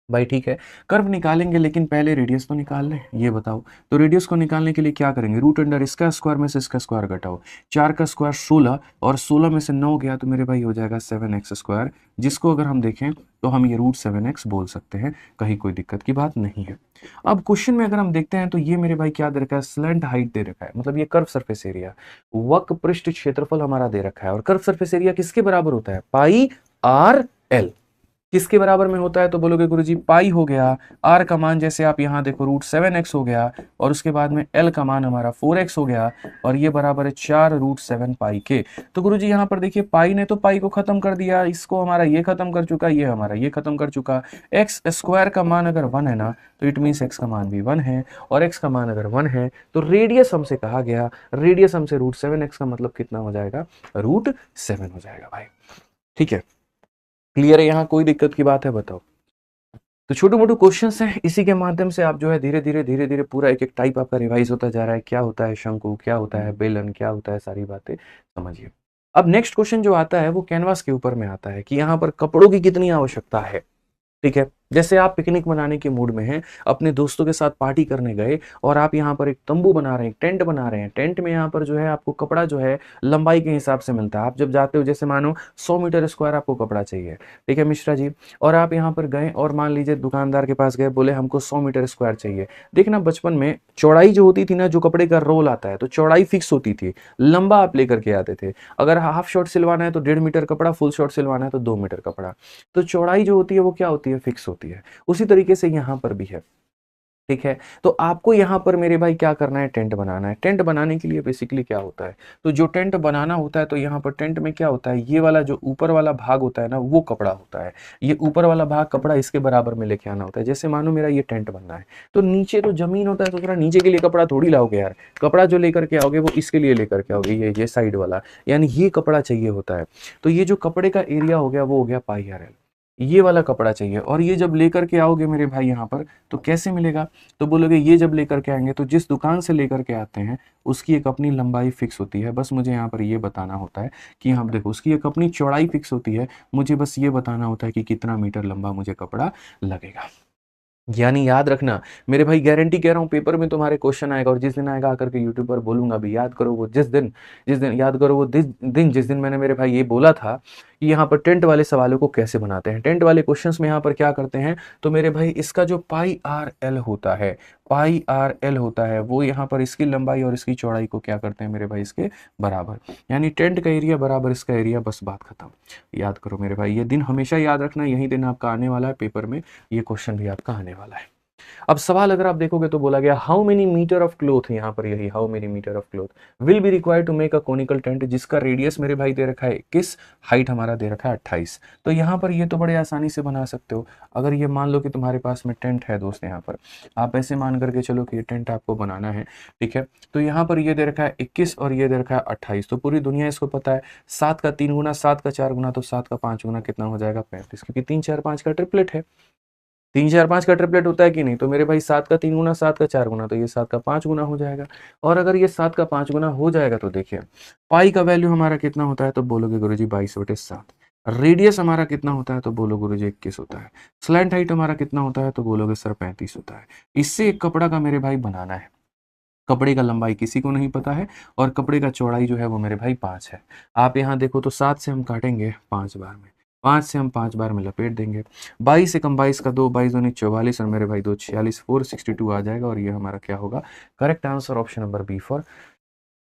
भाई। ठीक है, कर्व निकालेंगे लेकिन पहले रेडियस तो निकाल लें। ये बताओ, तो रेडियस को निकालने के लिए क्या करेंगे? रूट अंडर इसका स्क्वायर में से इसका स्क्वायर घटाओ। 4 का स्क्वायर 16, और 16 में से 9 गया तो मेरे भाई हो जाएगा 7x², जिसको अगर हम देखें तो हम ये √7x बोल सकते हैं, कहीं कोई दिक्कत की बात नहीं है। अब क्वेश्चन में अगर हम देखते हैं तो ये मेरे भाई क्या दे रखा है? स्लैंट हाइट दे रखा है, मतलब ये कर्व सरफेस एरिया, वक्र पृष्ठ क्षेत्रफल हमारा दे रखा है, और कर्व सरफेस एरिया किसके बराबर होता है? पाई आर एल। किसके बराबर में होता है? तो बोलोगे गुरुजी पाई हो गया, आर का मान जैसे आप यहाँ देखो √7x हो गया, और उसके बाद में एल का मान हमारा 4x हो गया, और ये बराबर है 4√7 पाई के। तो गुरुजी यहाँ पर देखिए पाई ने तो पाई को खत्म कर दिया, इसको हमारा ये खत्म कर चुका, ये हमारा ये खत्म कर चुका। एक्स स्क्वायर का मान अगर 1 है ना, तो इट मीन्स एक्स का मान भी 1 है, और एक्स का मान अगर 1 है तो रेडियस हमसे कहा गया, रेडियस हमसे √7x का मतलब कितना हो जाएगा? √7 हो जाएगा भाई। ठीक है, क्लियर है? यहाँ कोई दिक्कत की बात है? बताओ। तो छोटे मोटे क्वेश्चंस हैं, इसी के माध्यम से आप जो है धीरे धीरे पूरा एक एक टाइप आपका रिवाइज होता जा रहा है। क्या होता है शंकु, क्या होता है बेलन, क्या होता है, सारी बातें समझिए। अब नेक्स्ट क्वेश्चन जो आता है वो कैनवास के ऊपर में आता है कि यहाँ पर कपड़ों की कितनी आवश्यकता है। ठीक है, जैसे आप पिकनिक मनाने के मूड में हैं, अपने दोस्तों के साथ पार्टी करने गए, और आप यहाँ पर एक तंबू बना रहे हैं, टेंट बना रहे हैं। टेंट में यहाँ पर जो है आपको कपड़ा जो है लंबाई के हिसाब से मिलता है। आप जब जाते हो, जैसे मानो 100 मीटर स्क्वायर आपको कपड़ा चाहिए, ठीक है मिश्रा जी, और आप यहाँ पर गए और मान लीजिए दुकानदार के पास गए, बोले हमको 100 मीटर स्क्वायर चाहिए। देखना बचपन में चौड़ाई जो होती थी ना, जो कपड़े का रोल आता है, तो चौड़ाई फिक्स होती थी, लंबा आप लेकर के आते थे। अगर हाफ शॉर्ट सिलवाना है तो 1.5 मीटर कपड़ा, फुल शॉर्ट सिलवाना है तो 2 मीटर कपड़ा। तो चौड़ाई जो होती है वो क्या होती है? फिक्स होती है। उसी तरीके से यहाँ पर भी है। ठीक है। तो आपको यहाँ पर मेरे भाई क्या करना है, टेंट बनाना है। टेंट बनाने के लिए बेसिकली क्या होता है, तो जो टेंट बनाना होता है तो यहाँ पर टेंट में क्या होता है, ये वाला जो ऊपर वाला भाग होता है ना वो कपड़ा होता है। ये ऊपर वाला भाग कपड़ा इसके बराबर में लेके आना होता है। जैसे मानो मेरा ये टेंट बनना है तो नीचे तो जमीन होता है, तो थोड़ा नीचे के लिए कपड़ा थोड़ी लाओगे यार। कपड़ा जो लेकर के आओगे वो इसके लिए लेकर के आओगे, ये साइड वाला, यानी ये कपड़ा चाहिए होता है। तो ये जो कपड़े का एरिया हो गया वो हो गया पाई आर एल, ये वाला कपड़ा चाहिए। और ये जब लेकर के आओगे मेरे भाई यहाँ पर, तो कैसे मिलेगा, तो बोलोगे ये जब लेकर के आएंगे तो जिस दुकान से लेकर के आते हैं उसकी एक अपनी लंबाई फिक्स होती है। बस मुझे यहाँ पर ये बताना होता है कि हाँ देखो उसकी एक अपनी चौड़ाई फिक्स होती है, मुझे बस ये बताना होता है कि कितना मीटर लंबा मुझे कपड़ा लगेगा। यानी याद रखना मेरे भाई, गारंटी कह रहा हूँ पेपर में तुम्हारे क्वेश्चन आएगा, और जिस दिन आएगा आकर के यूट्यूब पर बोलूंगा भी, याद करो वो जिस दिन याद करो वो दिन जिस दिन मैंने मेरे भाई ये बोला था कि यहाँ पर टेंट वाले सवालों को कैसे बनाते हैं, टेंट वाले क्वेश्चंस में यहाँ पर क्या करते हैं, तो मेरे भाई इसका जो पाई आर एल होता है, पाई आर एल होता है वो यहाँ पर इसकी लंबाई और इसकी चौड़ाई को क्या करते हैं मेरे भाई, इसके बराबर। यानी टेंट का एरिया बराबर इसका एरिया, बस बात खत्म। याद करो मेरे भाई, ये दिन हमेशा याद रखना, यही दिन आपका आने वाला है पेपर में, ये क्वेश्चन भी आपका आने वाला है। अब सवाल अगर आप देखोगे तो बोला गया how many metre of cloth, यहाँ पर यही how many metre of cloth will be required to make a conical tent, जिसका रेडियस मेरे भाई दे रखा है 21, हाइट हमारा दे रखा है 28। तो यहाँ पर ये तो बड़े आसानी से बना सकते हो। अगर ये मान लो कि तुम्हारे पास में टेंट है दोस्त, यहाँ पर आप ऐसे मान करके चलो कि ये टेंट आपको बनाना है, ठीक है। तो यहाँ पर ये दे रखा है 21 और ये दे रखा है 28, तो पूरी दुनिया इसको पता है 7 का 3 गुना, 7 का 4 गुना, तो 7 का 5 गुना कितना हो जाएगा, 35, क्योंकि 3 4 5 का ट्रिपलेट है। 3 4 5 का ट्रिपलेट होता है कि नहीं, तो मेरे भाई 7 का 3 गुना, 7 का 4 गुना, तो ये 7 का 5 गुना हो जाएगा। और अगर ये 7 का 5 गुना हो जाएगा तो देखिए पाई का वैल्यू हमारा कितना होता है, तो बोलोगे गुरुजी 22/7। रेडियस हमारा कितना होता है, तो बोलो गुरुजी 21 होता है। स्लैंट हाइट हमारा कितना होता है, तो बोलोगे सर 35 होता है। इससे एक कपड़ा का मेरे भाई बनाना है। कपड़े का लंबाई किसी को नहीं पता है, और कपड़े का चौड़ाई जो है वो मेरे भाई 5 है। आप यहाँ देखो तो 7 से हम काटेंगे 5 बार में, 5 से हम 5 बार में लपेट देंगे। 22 से कम 22 का 2, 22 दूनी 44, और मेरे भाई 2 46, 462 आ जाएगा। और ये हमारा क्या होगा, correct answer option number B for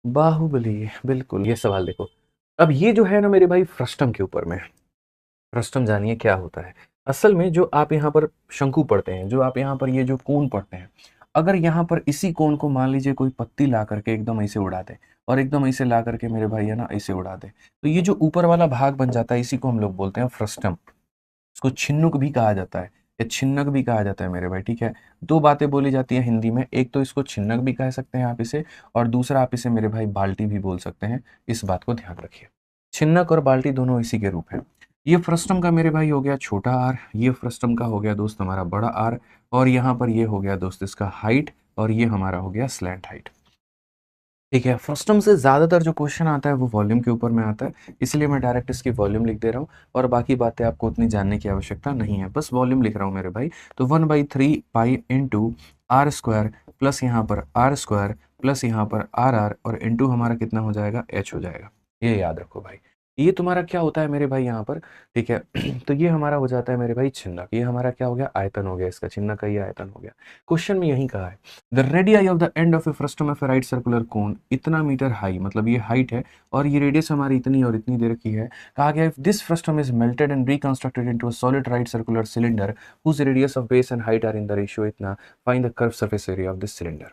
Baahubali. बिल्कुल, ये सवाल देखो। अब ये जो है ना मेरे भाई फ्रस्टम के ऊपर में, फ्रस्टम जानिए क्या होता है। असल में जो आप यहाँ पर शंकु पढ़ते हैं, जो आप यहाँ पर ये जो कोन पढ़ते हैं, अगर यहाँ पर इसी कोन को मान लीजिए कोई पत्ती ला करके एकदम ऐसे उड़ा दे, और एकदम ऐसे ला करके मेरे भाई है ना ऐसे उड़ा दे, तो ये जो ऊपर वाला भाग बन जाता है इसी को हम लोग बोलते हैं फ्रस्टम। इसको छिन्नुक भी कहा जाता है, या छिन्नक भी कहा जाता है मेरे भाई, ठीक है। दो बातें बोली जाती है हिंदी में, एक तो इसको छिन्नक भी कह सकते हैं आप इसे, और दूसरा आप इसे मेरे भाई बाल्टी भी बोल सकते हैं। इस बात को ध्यान रखिए, छिन्नक और बाल्टी दोनों इसी के रूप हैं। ये फ्रस्टम का मेरे भाई हो गया छोटा आर, ये फ्रस्टम का हो गया दोस्त हमारा बड़ा आर, और यहाँ पर ये हो गया दोस्त इसका हाइट, और ये हमारा हो गया स्लैंट हाइट। ठीक है, फ्रस्टम से ज़्यादातर जो क्वेश्चन आता है वो वॉल्यूम के ऊपर में आता है, इसलिए मैं डायरेक्ट इसकी वॉल्यूम लिख दे रहा हूँ, और बाकी बातें आपको उतनी जानने की आवश्यकता नहीं है, बस वॉल्यूम लिख रहा हूँ मेरे भाई। तो 1/3 pi into r square plus यहाँ पर आर स्क्वायर प्लस यहाँ पर आर आर, और इंटू हमारा कितना हो जाएगा, एच हो जाएगा। ये याद रखो भाई, ये तुम्हारा क्या होता है मेरे भाई यहाँ पर, ठीक है। तो ये हमारा हो जाता है मेरे भाई छिन्नक, ये हमारा क्या हो गया, आयतन हो गया इसका, छिन्नक का ये आयतन हो गया। क्वेश्चन में यही कहा है the radii of the end of A frustum of A right circular cone इतना मीटर हाई, मतलब ये हाइट है, और ये रेडियस हमारी इतनी और इतनी दे रखी है। कहा गया if this frustum is melted and reconstructed into a solid right circular cylinder whose radius of base and height are in the ratio इतना, find the curve surface area of this cylinder.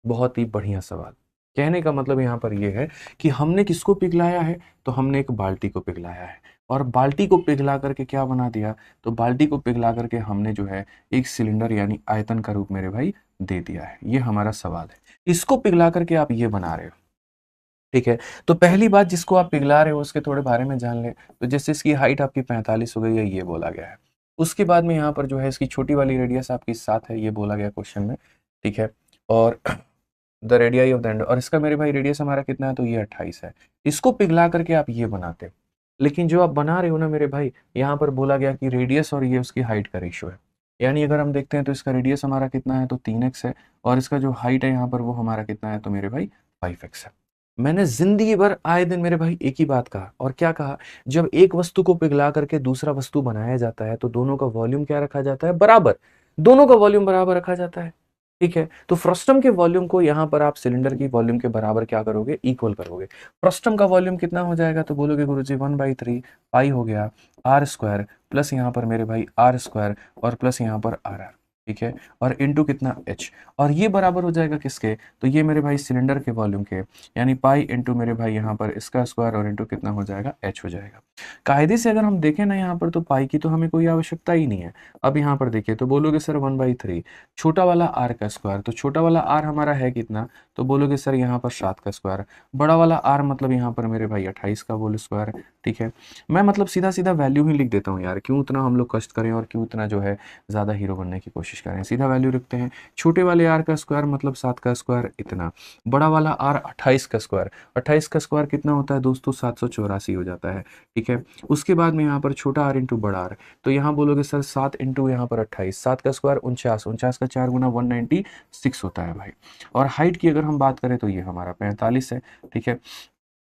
बहुत ही बढ़िया सवाल। कहने का मतलब यहाँ पर यह है कि हमने किसको पिघलाया है, तो हमने एक बाल्टी को पिघलाया है, और बाल्टी को पिघला करके क्या बना दिया, तो बाल्टी को पिघला करके हमने जो है एक सिलेंडर यानी आयतन का रूप मेरे भाई दे दिया है। ये हमारा सवाल है, इसको पिघला करके आप ये बना रहे हो, ठीक है। तो पहली बात, जिसको आप पिघला रहे हो उसके थोड़े बारे में जान ले। तो जैसे इसकी हाइट आपकी 45 हो गई है, ये बोला गया है। उसके बाद में यहाँ पर जो है इसकी छोटी वाली रेडियस आपकी 7 है, ये बोला गया क्वेश्चन में, ठीक है। और the radii of the end, और इसका मेरे भाई रेडियस हमारा कितना है, तो ये 28 है। इसको पिघला करके आप ये बनाते हो, लेकिन जो आप बना रहे हो ना मेरे भाई, यहाँ पर बोला गया कि रेडियस और ये उसकी हाइट का रेशियो है। यानी अगर हम देखते हैं तो इसका रेडियस हमारा कितना है, तो 3x है, और इसका जो हाइट है यहाँ पर वो हमारा कितना है, तो मेरे भाई 5x है। मैंने जिंदगी भर आए दिन मेरे भाई एक ही बात कहा, और क्या कहा, जब एक वस्तु को पिघला करके दूसरा वस्तु बनाया जाता है तो दोनों का वॉल्यूम क्या रखा जाता है, बराबर। दोनों का वॉल्यूम बराबर रखा जाता है, ठीक है। तो फ्रस्टम के वॉल्यूम को यहाँ पर आप सिलेंडर की वॉल्यूम के बराबर क्या करोगे, इक्वल करोगे। फ्रस्टम का वॉल्यूम कितना हो जाएगा, तो बोलोगे गुरुजी 1/3 पाई हो गया आर स्क्वायर प्लस यहाँ पर मेरे भाई आर स्क्वायर और प्लस यहाँ पर आर आर। ठीक है, और इनटू कितना h, और ये बराबर हो जाएगा किसके, तो ये मेरे भाई सिलेंडर के वॉल्यूम के, यानी पाई इनटू मेरे भाई यहाँ पर इसका स्क्वायर और इनटू कितना हो जाएगा h हो जाएगा। कायदे से अगर हम देखें ना यहाँ पर, तो पाई की तो हमें कोई आवश्यकता ही नहीं है। अब यहाँ पर देखिए तो बोलोगे सर 1/3 छोटा वाला r का स्क्वायर, तो छोटा वाला r हमारा है कितना, तो बोलोगे सर यहाँ पर 7 का स्क्वायर, बड़ा वाला r मतलब यहाँ पर मेरे भाई 28 का होल स्क्वायर। ठीक है, मैं मतलब सीधा सीधा वैल्यू ही लिख देता हूँ यार, क्यों उतना हम लोग कष्ट करें और क्यों उतना जो है ज़्यादा हीरो बनने की कोशिश करें, सीधा वैल्यू रखते हैं। छोटे वाले r का स्क्वायर मतलब 7 का स्क्वायर इतना, बड़ा वाला r 28 का स्क्वायर, 28 का स्क्वायर कितना होता है दोस्तों 784 हो जाता है। ठीक है, उसके बाद में यहाँ पर छोटा r इंटू बड़ा r, तो यहाँ बोलोगे सर 7 इंटू यहाँ पर 28, 7 का स्क्वायर 49, 49 का 4 गुना 196 होता है भाई। और हाइट की अगर हम बात करें तो ये हमारा 45 है। ठीक है,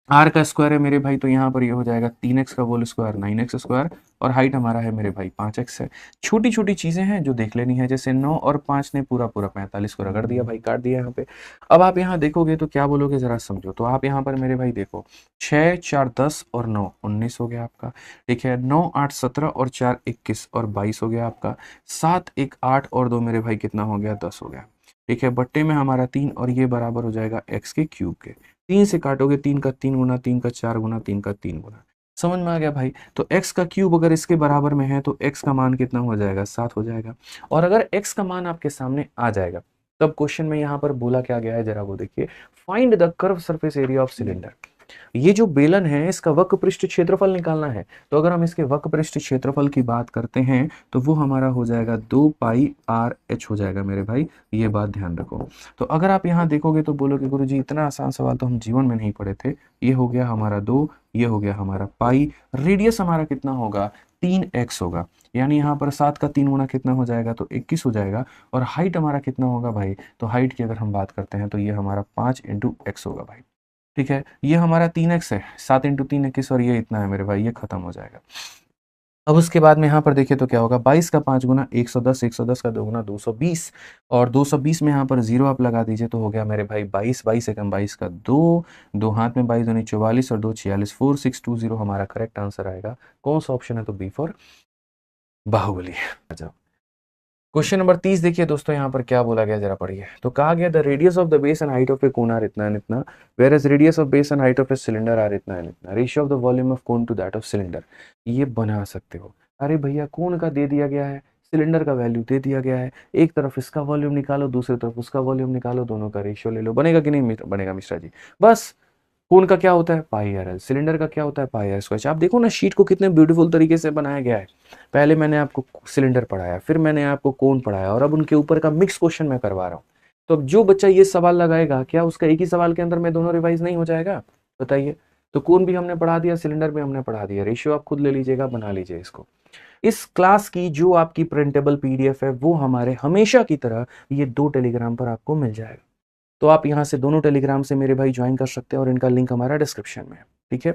आर का स्क्वायर है मेरे भाई, तो यहाँ पर ये हो जाएगा 3x का होल स्क्वायर 9x स्क्वायर, और हाइट हमारा है मेरे भाई 5x है। छोटी छोटी चीज़ें हैं जो देख लेनी है, जैसे 9 और 5 ने पूरा पूरा 45 को रगड़ दिया भाई, काट दिया यहाँ पे। अब आप यहाँ देखोगे तो क्या बोलोगे ज़रा समझो, तो आप यहाँ पर मेरे भाई देखो 6 4 10 और 9 19 हो गया आपका। ठीक है, 9 8 17 और 4 21 और 22 हो गया आपका। 7 1 8 और 2 मेरे भाई कितना हो गया 10 हो गया। ठीक है, बट्टे में हमारा 3 और ये बराबर हो जाएगा x के क्यूब के। 3 से काटोगे 3 का 3 गुना, 3 का 4 गुना, 3 का 3 गुना, समझ में आ गया भाई। तो x का क्यूब अगर इसके बराबर में है तो x का मान कितना हो जाएगा 7 हो जाएगा। और अगर x का मान आपके सामने आ जाएगा तब क्वेश्चन में यहाँ पर बोला क्या गया है जरा वो देखिए, find the curve surface area of cylinder. ये जो बेलन है इसका वक्र पृष्ठ क्षेत्रफल निकालना है। तो अगर हम इसके वक्र पृष्ठ क्षेत्रफल की बात करते हैं तो वो हमारा हो जाएगा 2 पाई आर एच हो जाएगा मेरे भाई, ये बात ध्यान रखो। तो अगर आप यहाँ देखोगे तो बोलोगे गुरुजी इतना आसान सवाल तो हम जीवन में नहीं पढ़े थे। ये हो गया हमारा 2, ये हो गया हमारा पाई, रेडियस हमारा कितना होगा 3x होगा, यानी यहाँ पर 7 का 3 गुना कितना हो जाएगा तो 21 हो जाएगा। और हाइट हमारा कितना होगा भाई, तो हाइट की अगर हम बात करते हैं तो ये हमारा 5 इंटू एक्स होगा भाई। ठीक है, ये हमारा 3x है, 7 इंटू 3 21, और ये इतना है मेरे भाई, ये खत्म हो जाएगा। अब उसके बाद में यहाँ पर देखिए तो क्या होगा, 22 का 5 गुना 110, 110 का 2 गुना 220, और 220 में यहाँ पर जीरो आप लगा दीजिए तो हो गया मेरे भाई 22, 22 एकम 22 का 2, 2 हाथ में 22 दूनी 44 और 2 46, 4620 हमारा करेक्ट आंसर आएगा। कौन सा ऑप्शन है, तो बी फॉर बाहुबली। अच्छा, क्वेश्चन नंबर 30 देखिए दोस्तों, यहाँ पर क्या बोला गया जरा पढ़िए। तो कहा गया the radius of the base and height of a cone are इतना एंड इतना, whereas radius of base and height of a cylinder are इतना एंड इतना, ratio of the volume of cone to that of cylinder. ये बना सकते हो। अरे भैया कोन का दे दिया गया है, सिलेंडर का वैल्यू दे दिया गया है, एक तरफ इसका वॉल्यूम निकालो दूसरी तरफ उसका वॉल्यूम निकालो, दोनों का रेशियो ले लो, बनेगा कि नहीं बनेगा मिश्रा जी। बस कोन का क्या होता है पाई आर एल, सिलेंडर का क्या होता है पाई आर स्क्वायर। आप देखो ना शीट को कितने ब्यूटीफुल तरीके से बनाया गया है। पहले मैंने आपको सिलेंडर पढ़ाया, फिर मैंने आपको कोन पढ़ाया, और अब उनके ऊपर का मिक्स क्वेश्चन मैं करवा रहा हूँ। तो अब जो बच्चा ये सवाल लगाएगा, क्या उसका एक ही सवाल के अंदर में दोनों रिवाइज नहीं हो जाएगा, बताइए। तो कोन भी हमने पढ़ा दिया, सिलेंडर भी हमने पढ़ा दिया, रेशियो आप खुद ले लीजिएगा, बना लीजिए इसको। इस क्लास की जो आपकी प्रिंटेबल पीडीएफ है वो हमारे हमेशा की तरह ये 2 टेलीग्राम पर आपको मिल जाएगा। तो आप यहाँ से दोनों टेलीग्राम से मेरे भाई ज्वाइन कर सकते हैं, और इनका लिंक हमारा डिस्क्रिप्शन में है। ठीक है।